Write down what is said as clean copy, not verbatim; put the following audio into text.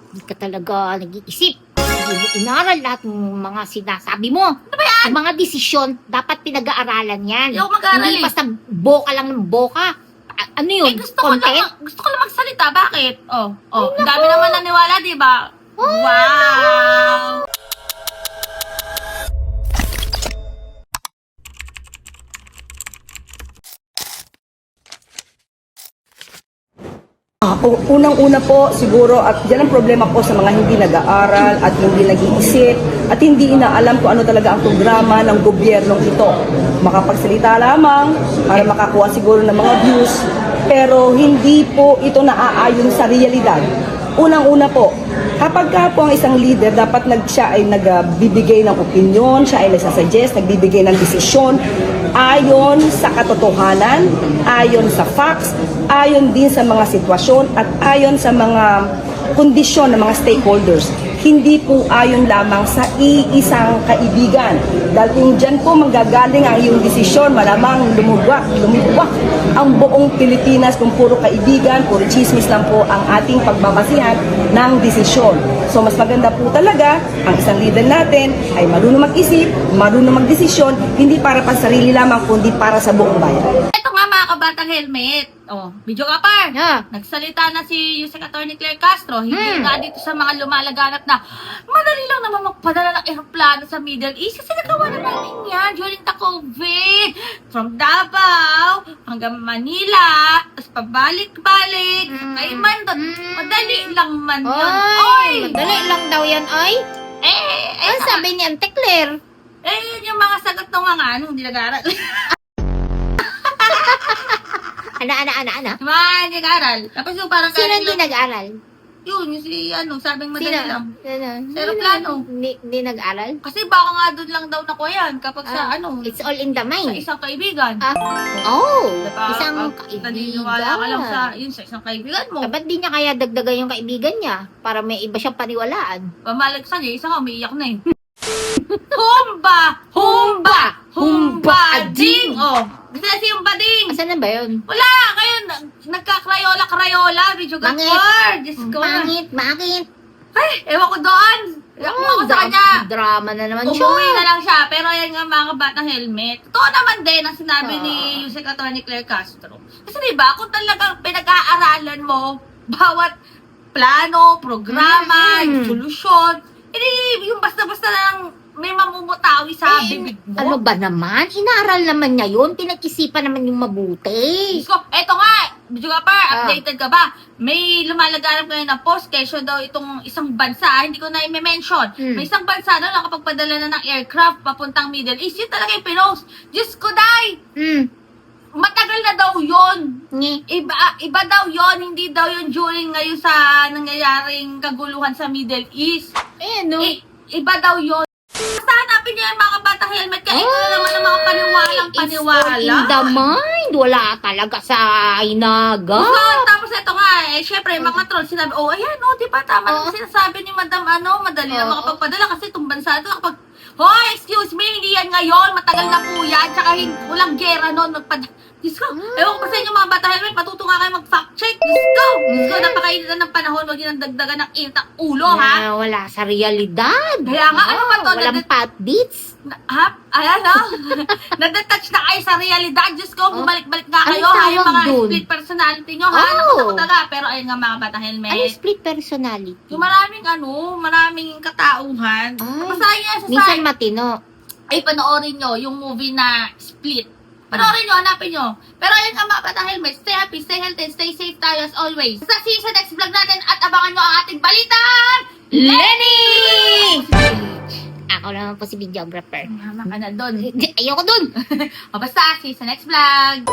Hindi ka talaga nag-iisip. Hindi mo inaral lahat ng mga sinasabi mo. Ano ba yan? Yung mga desisyon, dapat pinag-aaralan yan. Hindi ako mag-aaral Hindi eh. basta boka lang ng boka. Ano yun? Gusto ko lang magsalita. Bakit? Ang dami naman naniwala, di ba? Wow! Unang-una po siguro at yan ang problema po sa mga hindi nag-aaral at hindi nag-iisip at hindi inaalam kung ano talaga ang programa ng gobyernong ito. Makapagsalita lamang para makakuha siguro ng mga views pero hindi po ito naaayon sa realidad. Unang-una po, kapag ka po ang isang leader, dapat siya ay nagbibigay ng opinion, siya ay nagsasuggest, nagbibigay ng desisyon ayon sa katotohanan, ayon sa facts, ayon din sa mga sitwasyon at ayon sa mga kondisyon ng mga stakeholders. Hindi po ayon lamang sa iisang kaibigan. Dahil kung dyan po manggagaling ang iyong desisyon, malamang lumubwak ang buong Pilipinas kung puro kaibigan, puro chismis lang po ang ating pagbabasihan ng desisyon. So mas maganda po talaga ang isang leader natin ay marunong mag-isip, marunong magdesisyon, hindi para pa sarili lamang kundi para sa buong bayan. Ito nga mga kabatang helmet. Video ka par. Yeah. Nagsalita na si Yusek Atty. Claire Castro. Hindi nga dito sa mga lumalaganap na madali lang naman magpadala ng eroplano sa Middle East kasi nagawa na namin yan during the COVID. From Davao hanggang Manila, tapos pabalik-balik, Cayman doon. Madali lang man yun. Oy! Madali lang daw yan, ay. Ano sabi ni Ante Claire? Yun yung mga sagot ng mga hindi nag-aaral. Ana? Mga hindi nag-aaral. Tapos yung parang Sino hindi nag-aral? Yun, yung si sabing madali lang. Sa Aeroplano. Hindi nag-aral? Kasi baka nga doon lang daw nakuha yan kapag sa It's all in the sa mind. isang kaibigan. Diba? Isang Naniniwala ka lang kaibigan. sa isang kaibigan mo. Ba't di niya kaya dagdagan yung kaibigan niya para may iba siyang paniwalaan? Pamalagsan niya, isa nga umiiyak na eh. Humba! Ading! Gusto na si Humba Ding! Asan na ba yun? Wala! Ngayon, nagka-krayola, video gapor! Diyos ko. Bakit? Ay, ewan ko doon! Ewan ko sa kanya! Drama na naman siya. Umuwi na lang siya, pero yan nga mga kabatang helmet. Totoo naman din ang sinabi ni Yusek Atty. Claire Castro. Kasi diba, kung talagang pinag-aaralan mo, bawat plano, programa, solusyon, hindi yung basta-basta lang may mamumutawi sa bibig mo. Ano ba naman? Inaral naman niya yun. Pinag-isipan naman yung mabuti. Diyos ko, eto nga, video ka pa, updated ka ba? May lumalaganap ngayon na post, kesyo daw itong isang bansa, hindi ko na i-mention. May isang bansa daw nakapagpadala na ng aircraft papuntang Middle East. Yun talaga yung pinost. Diyos ko, day! Matagal na daw yun. Iba daw yun, hindi daw yun during ngayon sa nangyayaring kaguluhan sa Middle East. Iba daw yun. Basta hanapin niyo yung mga batang helmet kaya ito na naman ang mga paniwalang paniwala. It's all in the mind. Wala talaga sa inaga. Tapos ito nga syempre mga troll sinabi, ayan, di ba tama naman sinasabi ni Madam madali na makapagpadala kasi itong bansa ito kapag, excuse me, hindi yan ngayon, matagal na po yan, tsaka walang gera noon, Diyos ko, ewan ko pa sa inyo mga bata helmet, matuto nga kayo mag-fact check, Diyos ko, napakainitan ng panahon, huwag yun ang dagdagan ng init ang ulo, ha? Wala sa realidad. Kaya nga, ano ba to? Walang pat beats. Ayan, nadetouch na kayo sa realidad. Diyos ko, bumalik-balik nga kayo. Anong Yung tawag mga dun? split personality nyo, ha? Nakita na. Pero ayun nga mga bata helmet. Ano split personality? Yung maraming katauhan. Basahin niya sa Minsan site. matino. Ay, panoorin nyo yung movie na Split. Panoorin nyo, hanapin nyo. Pero ayun nga mga bata helmet. Stay happy, stay healthy, and stay safe tayo as always. See you sa next vlog natin at abangan nyo ang ating balitang Lenny! Ako naman po si videographer. Mama ka na doon. Ayoko dun. Basta, see you sa next vlog.